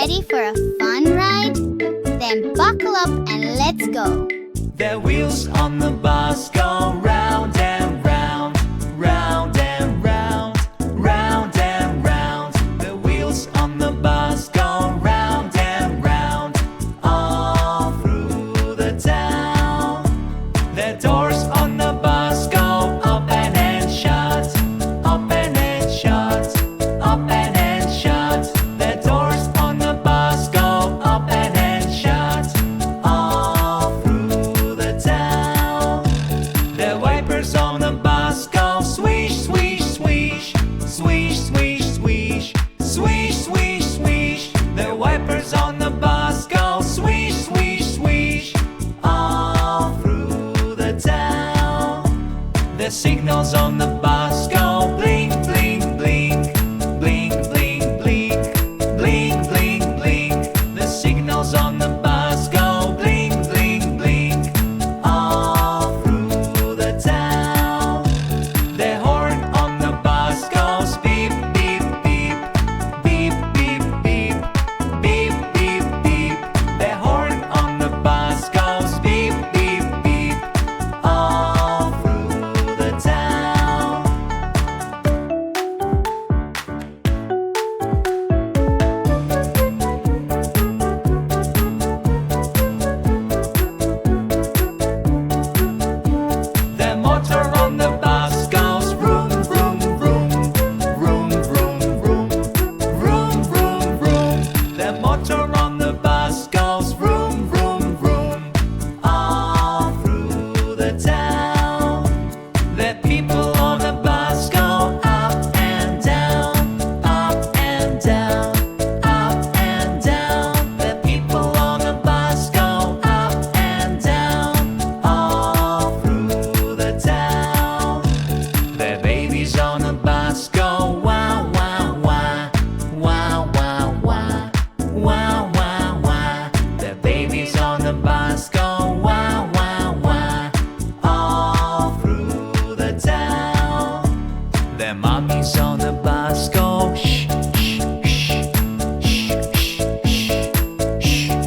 Ready for a fun ride? Then buckle up and let's go. The wheels on the bus go round and round, round and round, round and round. The wheels on the bus go round and round, all through the town. The doors on the bus go open and shut, open and shut, open and shut. The doors on the bus go open and shut, all through the town. The wipers on the bus go swish, swish, swish, swish, swish, swish, swish, swish, swish. The wipers on the bus go swish, swish, swish, all through the town. The signals on the bus go blink, blink, blink, blink, blink, blink, blink, blink, blink. The signals on the bus go blink, blink, blink, all through the town. The horn on the bus goes beep, beep, beep, beep, beep, beep, beep, beep, beep. The horn on the bus goes beep, beep, beep, all through the town. The motor on the bus goes vroom, vroom, vroom, vroom, vroom, vroom, vroom, vroom, vroom. The motor on the bus goes vroom, vroom, vroom, all through the town. The people on the bus go up and down, up and down, up and down. The people on the bus go up and down, all through the town. The babies on the bus go wow, wow, wow, wow, wow, wow, wow, wow, wow. The babies on the bus go wow, wow, wow, all through the town. The mommies on the bus go shh, shh, shh, shh, shh, shh, shh,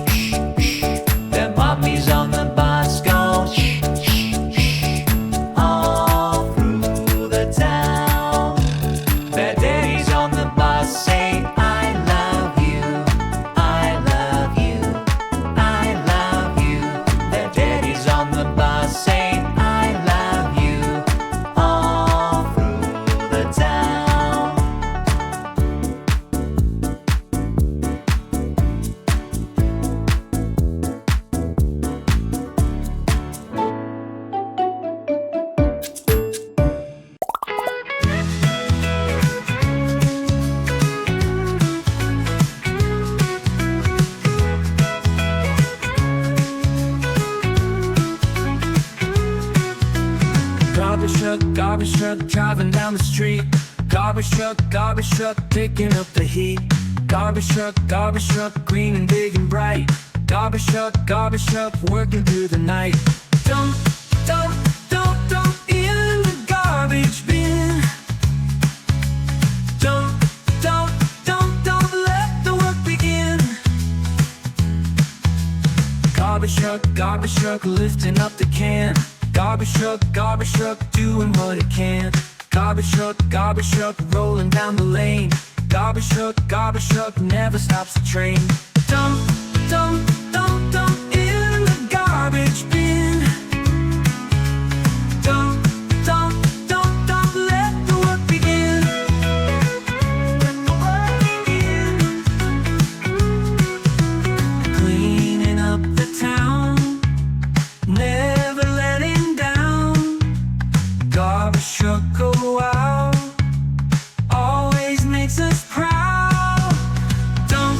shh. The mommies on the bus go shh, shh, shh, all through the town. The daddies on the bus say I love you, I love you, I love you. The daddies on the bus say I love you, all through the town. Garbage truck driving down the street. Garbage truck picking up the heat. Garbage truck green and big and bright. Garbage truck working through the night. Dump, dump, dump, dump in the garbage bin. Dump, dump, dump, dump, let the work begin. Garbage truck lifting up the can. Garbage truck doing what it can. Garbage truck rolling down the lane. Garbage truck never stops the train. Dump, dump, dump, dump in the garbage bin. Dump, dump, dump, dump, let the work begin. Let the work begin. Cleaning up the town, never letting down. Garbage truck go out, always makes us proud. Dump,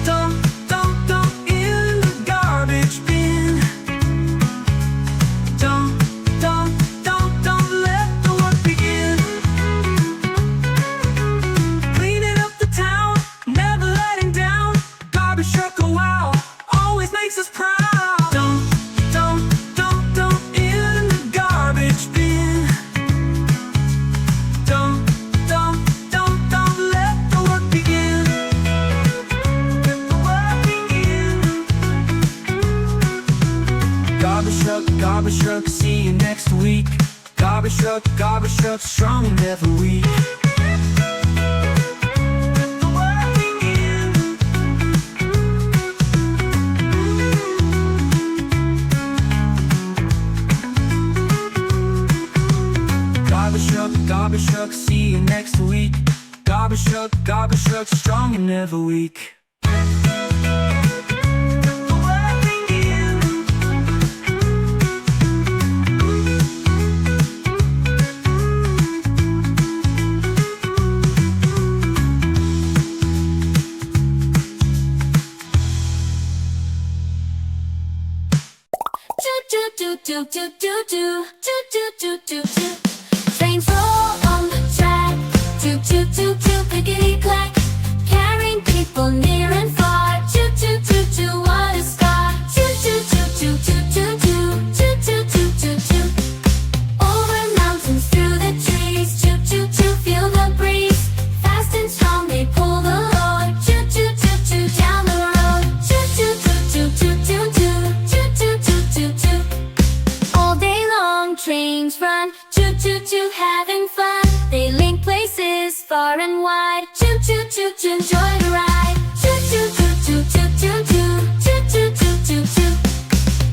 dump, dump, dump in the garbage garbage truck, strong and never weak. Garbage truck, see you next week. Garbage truck, strong and never weak. Trains roll on the track, toot toot toot toot, clickety clack, carrying people near and far. Toot toot toot toot, what a start! Toot toot toot toot toot toot toot, toot toot toot toot toot. Over mountains, through the trees, toot toot toot, feel the breeze. Fast and strong, they pull the load. Toot toot toot toot, down the road. Toot toot toot toot toot toot toot, toot toot toot toot toot. All day long, trains run. Toot toot toot, having fun. They link places far and wide. Toot toot toot toot, enjoy the ride. Toot toot toot toot toot toot toot, toot toot toot toot toot.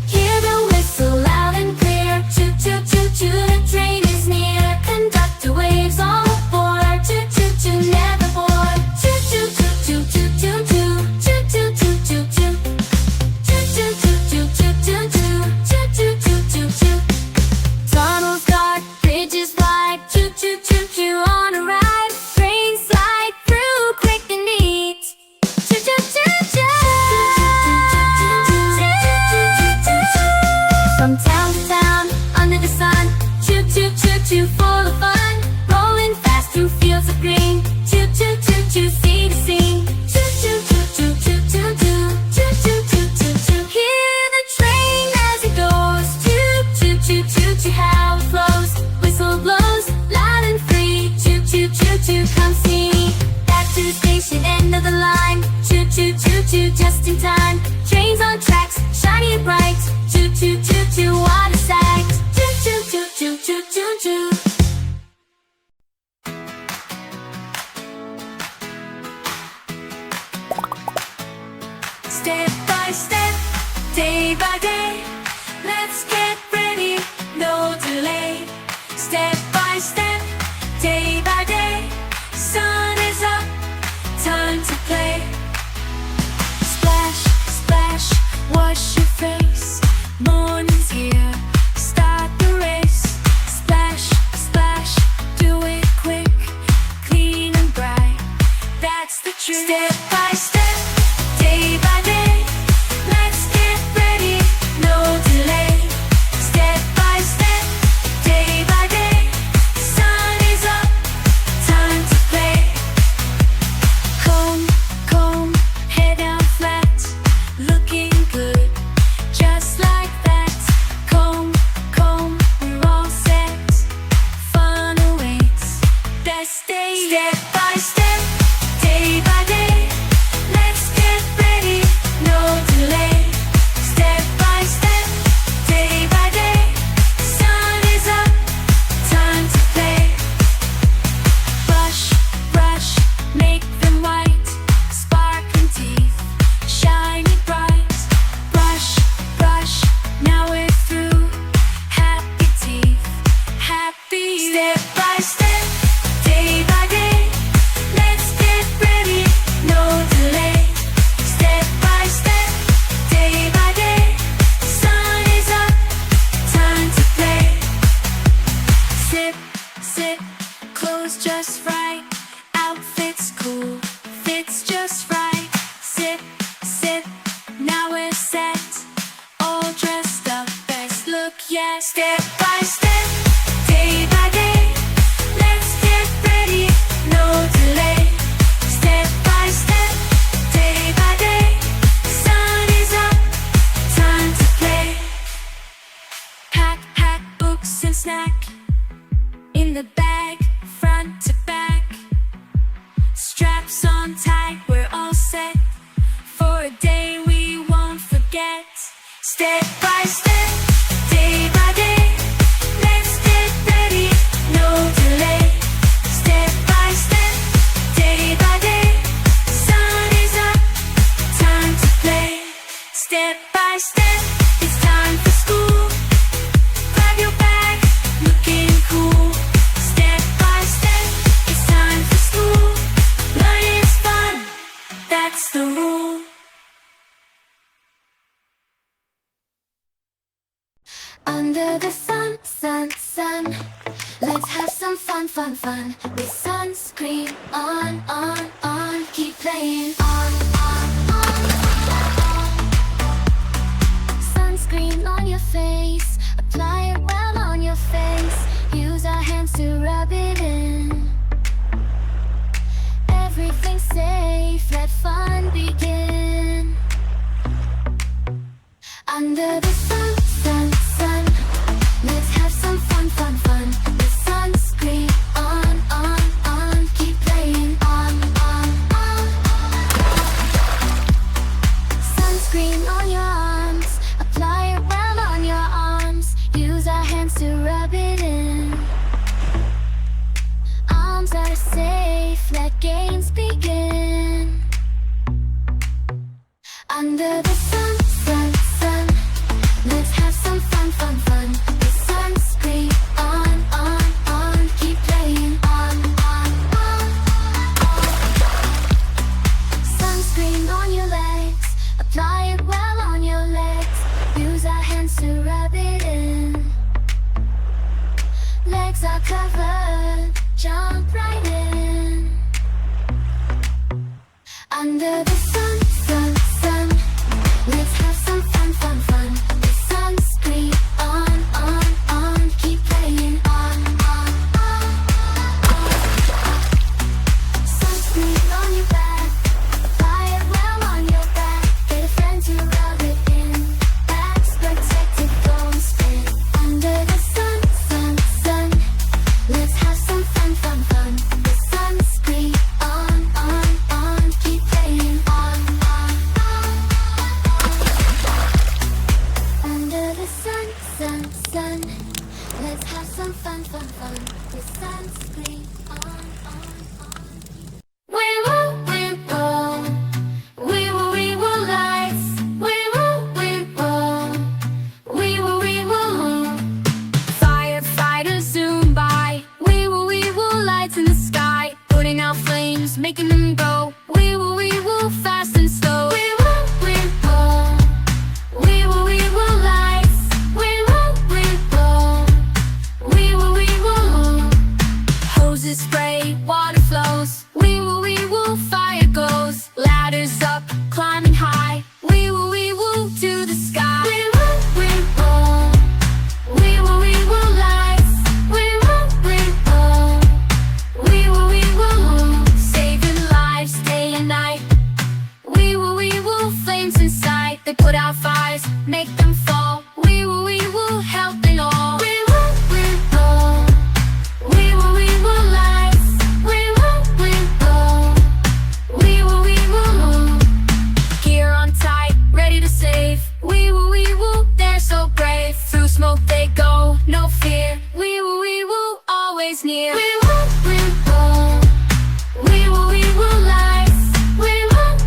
Hear the whistle loud and clear. Toot toot toot toot, the train is near. Conductor waves all aboard. Toot toot toot, never bored. Toot toot toot toot toot toot toot, toot toot toot toot toot. Toot toot toot toot toot toot toot, toot toot toot toot toot. Tunnels dark, bridges wide, toot toot toot toot on a ride. Trains slide through quick and neat. Toot toot toot toot. From town to town, under the sun, toot toot toot toot, full of fun. Rolling fast through fields of green, toot toot toot toot, sea to scene. Toot toot toot toot toot toot toot, toot toot toot toot toot. Hear the train as it goes, toot toot toot toot toot, how it flows. Whistle blows, loud and free. Toot toot toot toot, come see me. Back to the station, end of the line. Toot toot toot toot, just in time. Trains on tracks, shiny and bright. Toot toot toot toot, what a sight. Toot toot toot toot toot toot toot. Step by step, day by day, let's get ready, no delay. Step by step, day by day, sun is up, time to play. Splash, splash, wash your face, morning's here, start the race. Splash, splash, do it quick, clean and bright, that's the trick. Step by step, day by day, let's get ready, no delay. Step by step, day by day, sun is up, time to play. Comb, comb, head down flat, looking good, just like that. Comb, comb, we're all set, fun awaits, best day. Step by step, day by day, let's get ready, no delay. Step by step, day by day, sun is up, time to play. Brush, brush, make them white, sparkling teeth, shiny bright. Brush, brush, now we're through, happy teeth, happy. Step by step, day by day, let's get ready, no delay. Step by step, day by day, sun is up, time to play. Sip, sip, clothes just right, outfits cool, fits just right. Sip, sip, now we're set, all dressed up, best look yet. Step by step, day by day, let's get ready, no delay. Step by step, day by day, sun is up, time to play. Pack, pack, books and snack, in the bag, front to back. Straps on tight, we're all set, for a day we won't forget. Step by step, day by day, let's get ready, some fun, fun, fun with sunscreen on, on. Keep playing on, on. Sunscreen on your face, apply it well on your face. Use our hands to rub it in. Everything's safe, let fun begin. Under the sun, sun, sun, let's have some fun, fun, fun with sunscreen on, on. Keep playing on, on. Sunscreen on your arms, apply it well on your arms. Use our hands to rub it in. Arms are safe, let games begin. Under the sun, sun, sun, let's have some fun, fun, fun with sunscreen on, on. Keep playing on, on. Sunscreen on your legs, apply it well on your legs. Use our hands to rub it in. Legs are covered, jump right in. Under the sun, sun, sun, let's have some fun, fun, fun with sunscreen on, on. Keep playing on, on. Sunscreen on your back, apply it well on your back. Get a friend to rub it in. Back's protected, don't spin. Under the sun, sun, sun, let's have some fun, fun, fun with sunscreen on, on. Keep playing on, on. Under the sun, sun, sun, let's have some fun, fun, fun with sunscreen on, on. We will lights. We will. Firefighters zoom by. We will lights in the sky, putting out flames, making them go. We will fast and slow. We will lights. We will. Hoses spray, water flows. We will, fire goes. Ladders up, climbing high. We will to the sky. We will lights. We will saving lives day and night. We will flames inside. They put out fires, make them fall. We will help in all. We will lights. We will gear on tight, ready to save. We will, they're so brave. Through smoke they go, no fear. We will always near. We will lights. We will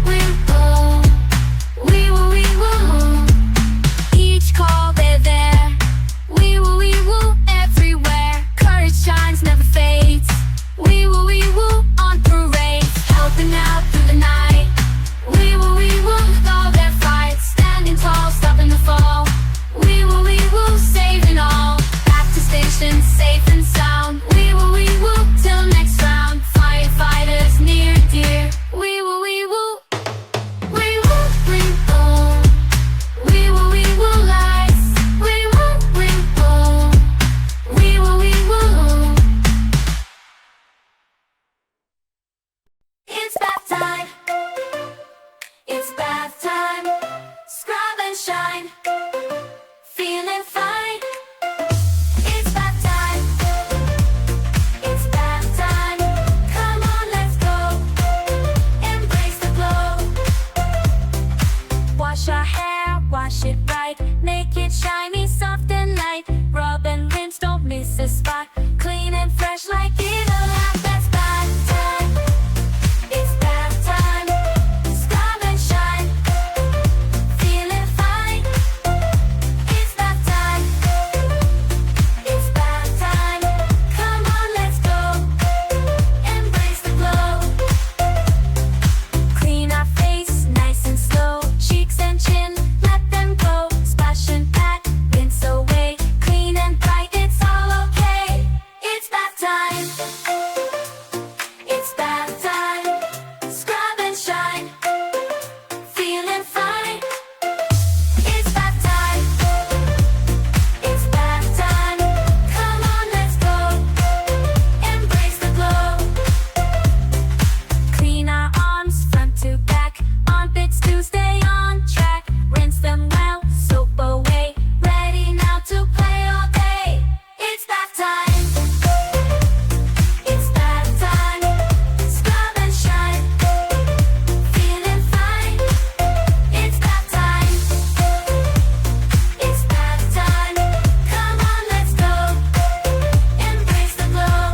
each call they're there. We will everywhere. Courage shines, never fades. We will on parade, helping out through the night. We will with all their fights, standing tall, stopping the fall. We will saving all. Back to station, safe and sound. We will time. It's bath time. Scrub and shine. Feeling fine. It's bath time. It's bath time. Come on, let's go. Embrace the glow. Clean our arms front to back. Armpits to stay on track. Rinse them well, soap away. Ready now to play all day. It's bath time. It's bath time. Scrub and shine. Feeling fine. It's bath time. It's bath time. Come on, let's go. Embrace the glow.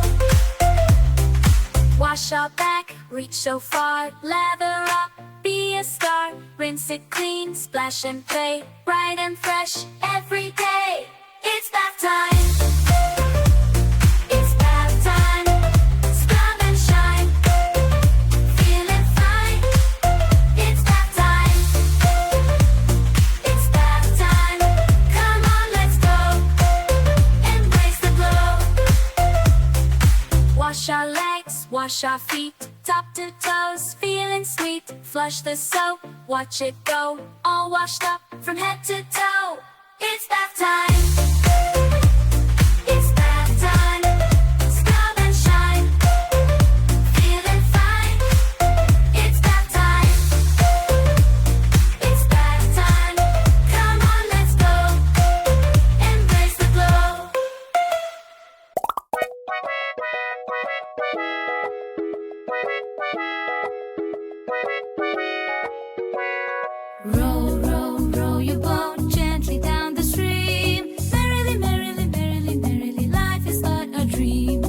Wash our back, reach so far. Lather up, be a star. Rinse it clean, splash and play. Bright and fresh every day. It's bath time. It's bath time. Scrub and shine. Feeling fine. It's bath time. It's bath time. Come on, let's go. Embrace the glow. Wash our legs, wash our feet, top to toes, feeling sweet. Flush the soap, watch it go, all washed up from head to toe. It's bath time. It's bath time. Scrub and shine. Feeling fine. It's bath time. It's bath time. Come on, let's go. Embrace the glow. Row, row, row your boat gently down the stream. Merrily, merrily, merrily, merrily, life is but a dream.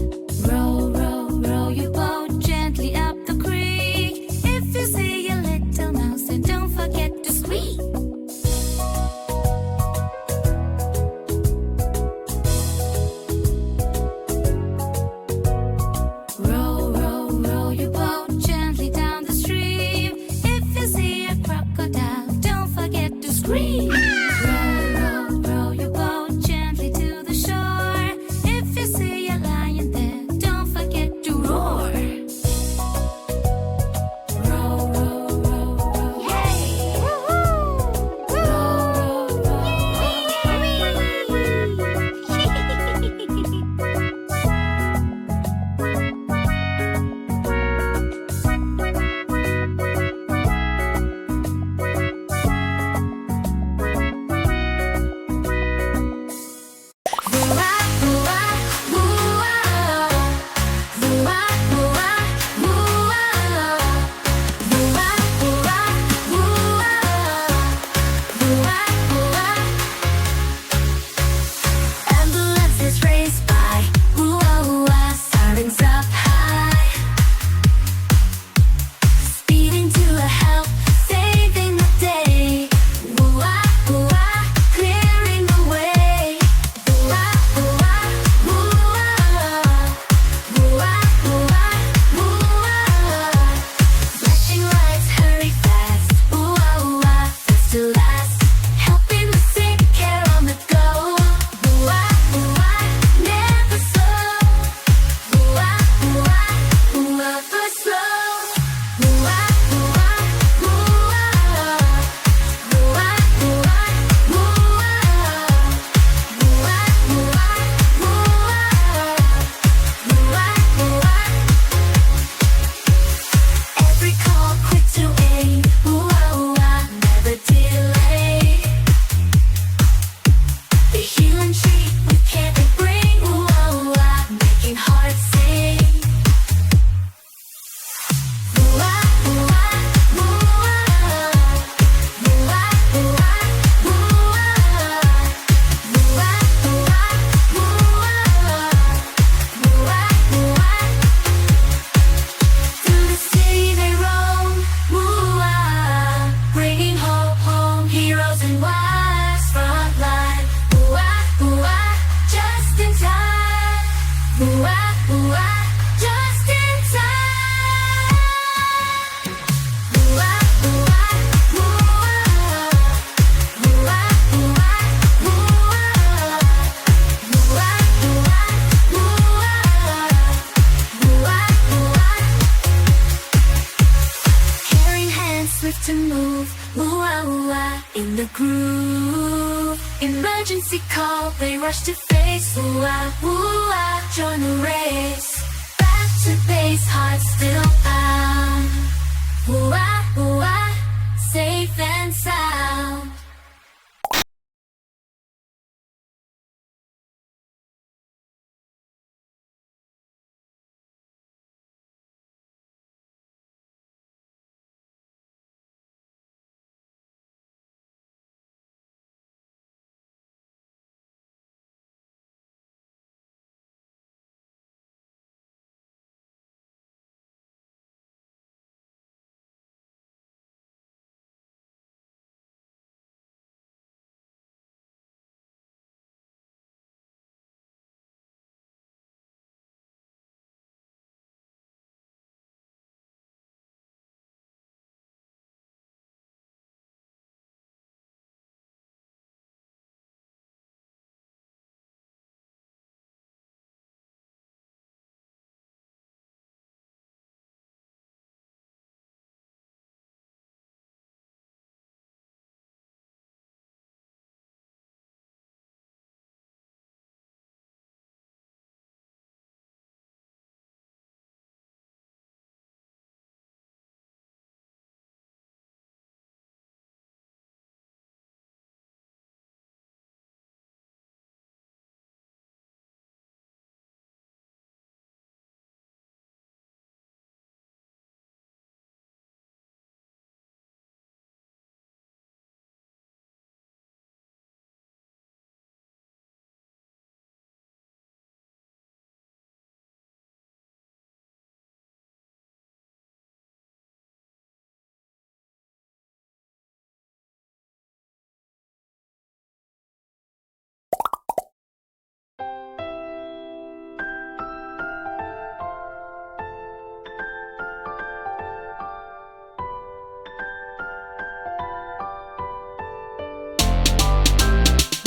Row, row, row your boat gently up the creek. If you see a little mouse, then don't forget to squeak. ooh-ah, ooh-ah, in the groove. Emergency call, they rush to face, ooh-ah, ooh-ah, join the race. Back to base, heart still bound, ooh-ah, ooh-ah, safe and sound.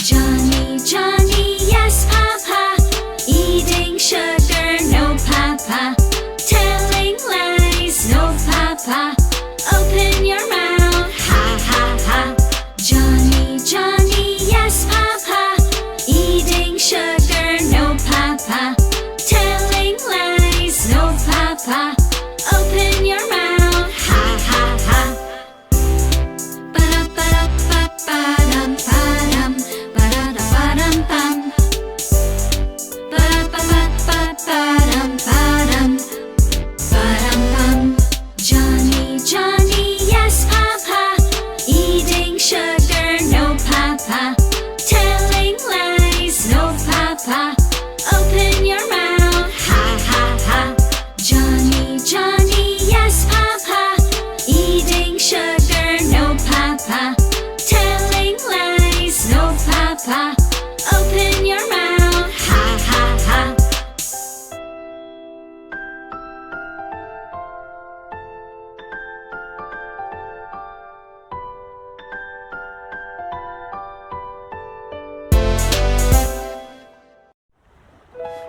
Johnny, Johnny, yes, Papa. Eating sugar, no, Papa. Telling lies, no, Papa. Open your mouth, ha, ha, ha. Johnny, Johnny, yes, Papa. Eating sugar, no, Papa. Telling lies, no, Papa. Open your mouth, ha, ha, ha. Ba-da-ba-da-ba-ba-dum-ba-dum. Ba-da-da-ba-dum-bum. Ba-da-ba-ba-ba-ba-dum-ba-dum. Ba-dum-bum. Johnny, Johnny, yes, Papa. Eating sugar, no, Papa. Telling lies, no, Papa. Open your mouth, ha, ha, ha. Johnny, Johnny, yes, Papa. Eating sugar, no, Papa. Telling lies, no, Papa. Open your mouth, ha, ha, ha.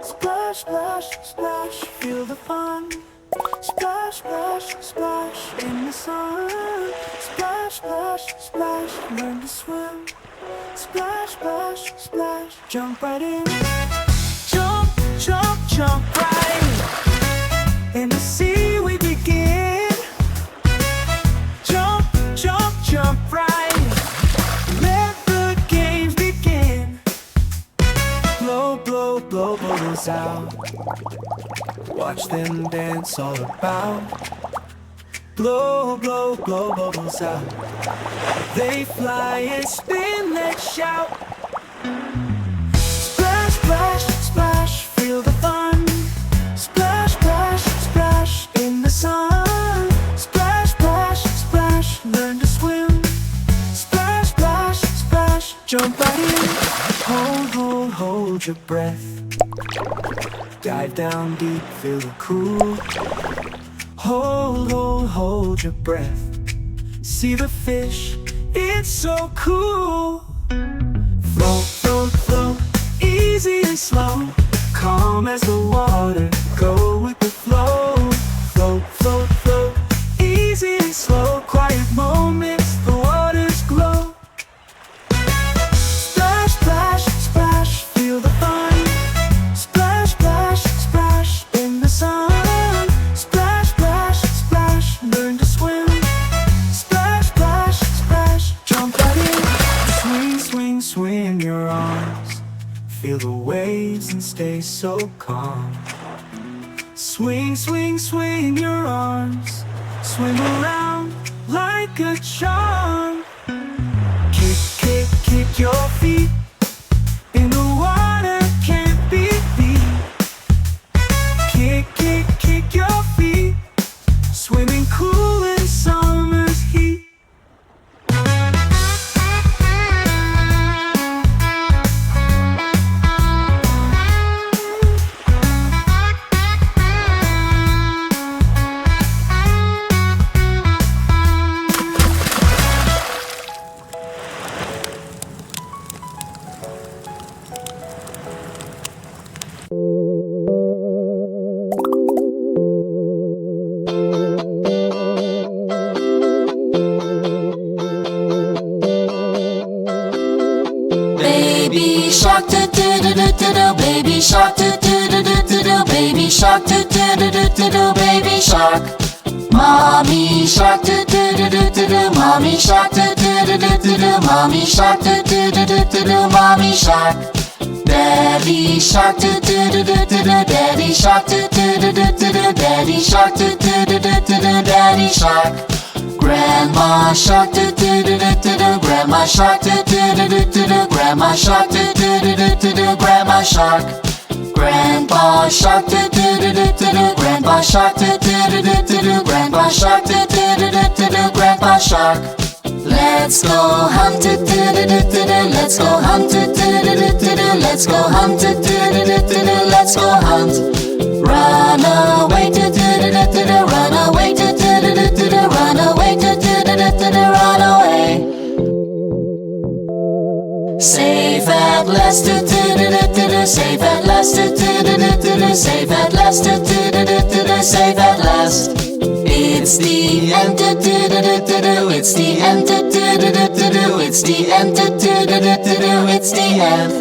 Splash, splash, splash, feel the fun. Splash, splash, splash in the sun. Splash, splash, splash, learn to swim. Splash, splash, splash, jump right in. Jump, jump, jump right in. In the sea we begin. Jump, jump, jump right in. Let the games begin. Blow, blow, blow bubbles out. Watch them dance all about. Blow, blow, blow bubbles out. They fly and spin, let's shout. Splash, splash, splash, feel the fun. Splash, splash, splash in the sun. Splash, splash, splash, learn to swim. Splash, splash, splash, jump right in. Hold, hold, hold your breath. Dive down deep, feel the cool. Hold, hold, hold your breath. See the fish, it's so cool. Float, float, float, easy and slow. Calm as the water, go with the flow. Float, float, float, easy and slow. Quiet moments, the so calm. Swing, swing, swing your arms. Swing around like a charm. Kick, kick, kick your feet. In the water can't be beat. Kick, kick, kick your feet. Swimming cool in summer's heat. Baby shark do do do do do do, baby shark do do do do do do, baby shark do do do do do do, baby shark. Mommy shark do do do do do do, mommy shark do do do do do do, mommy shark do do do do do do, mommy shark. Daddy shark do do do do do do, daddy shark do do do do do do, daddy shark do do do do do do, daddy shark. Grandma shark do do do do do do, grandma shark do do do do do do, grandma shark do do do do do do, grandma shark. Grandpa shark do do do do do do, grandpa shark do do do do do do, grandpa shark do do do do do do, grandpa shark. Let's go hunt do do do do do do, let's go hunt do do do do do do, let's go hunt do do do do do do, let's go hunt. Run away do do do do do do, run away do do do do do do, run away do do do do do do, run away. Safe at last do do do do do do, safe at last do do do do do do, safe at last do do do do do do, safe at last. It's the end do do do do do do, it's the end do do do do do do, it's the end do do do do do do, it's the end.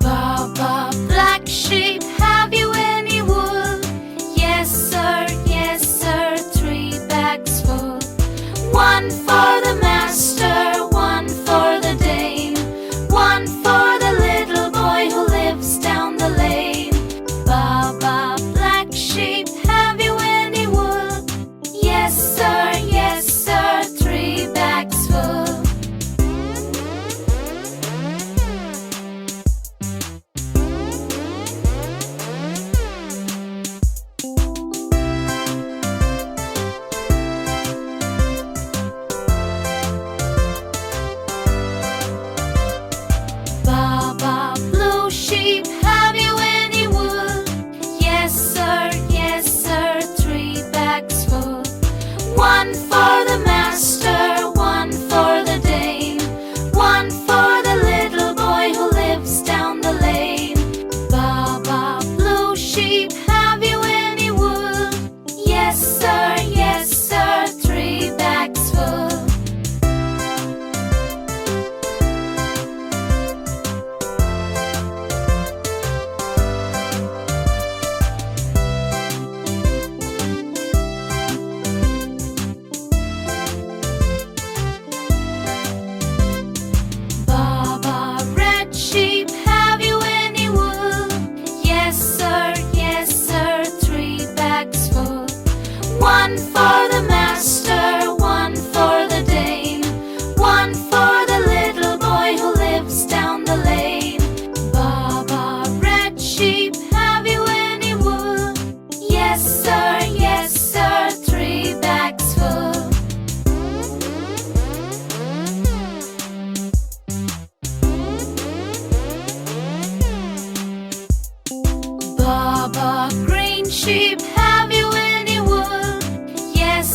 Baa Baa Black Sheep, have you any wool? Yes sir, 3 bags full. One for the master, one for the dame, one for the little boy who lives down the lane. Baa Baa Black Sheep, have you any wool? Yes sir, 3 bags full. Baa Baa Blue Sheep, have you any wool? Yes sir, 3 bags full. One for the master, one for the dame, one for the little boy who lives down the lane. Baa Baa Blue Sheep, have you any wool? Yes sir, 3 bags full. Baa Baa Red Sheep, have you any wool? Yes sir, 3 bags full. One for the master, one for the dame, one for the little boy who lives down the lane. Baa Baa Red Sheep, have you any wool? Yes sir, 3 bags full. Baa Baa Green Sheep, have you any wool? Yes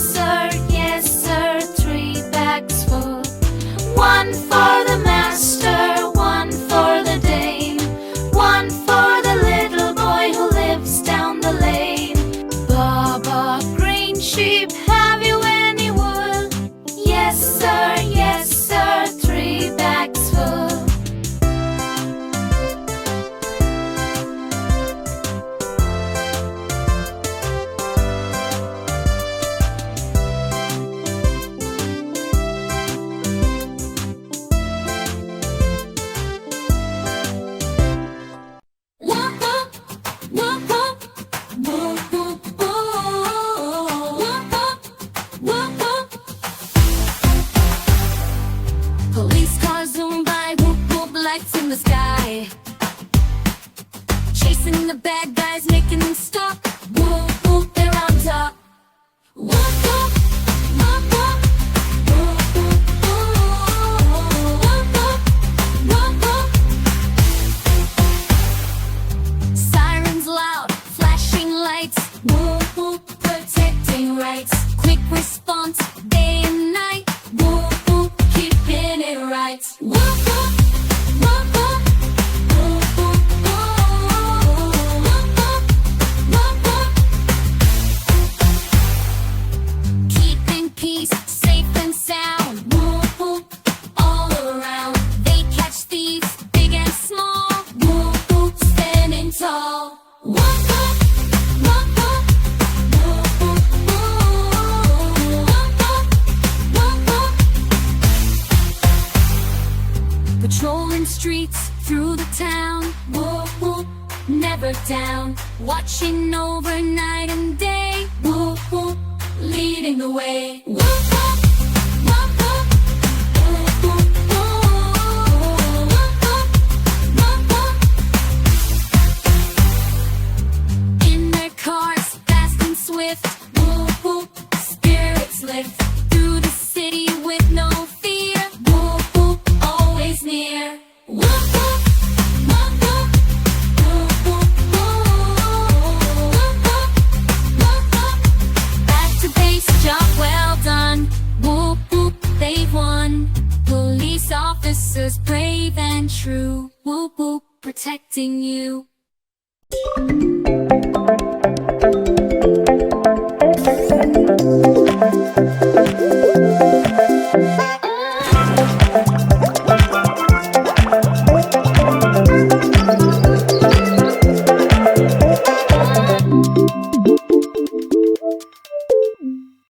them streets, through the town. Whoop whoop, never down. Watching over night and day. Whoop whoop, leading the way. Whoop whoop, whoop whoop. Whoop whoop, whoop whoop, whoop whoop. In their cars, fast and swift. Whoop whoop, spirits lift through the city with no fear. Whoop whoop, always near. Whoop whoop, whoop whoop. Whoop whoop, whoop whoop, whoop whoop. Back to base, job well done. Whoop whoop, they've won. Police officers brave and true. Whoop whoop, protecting you.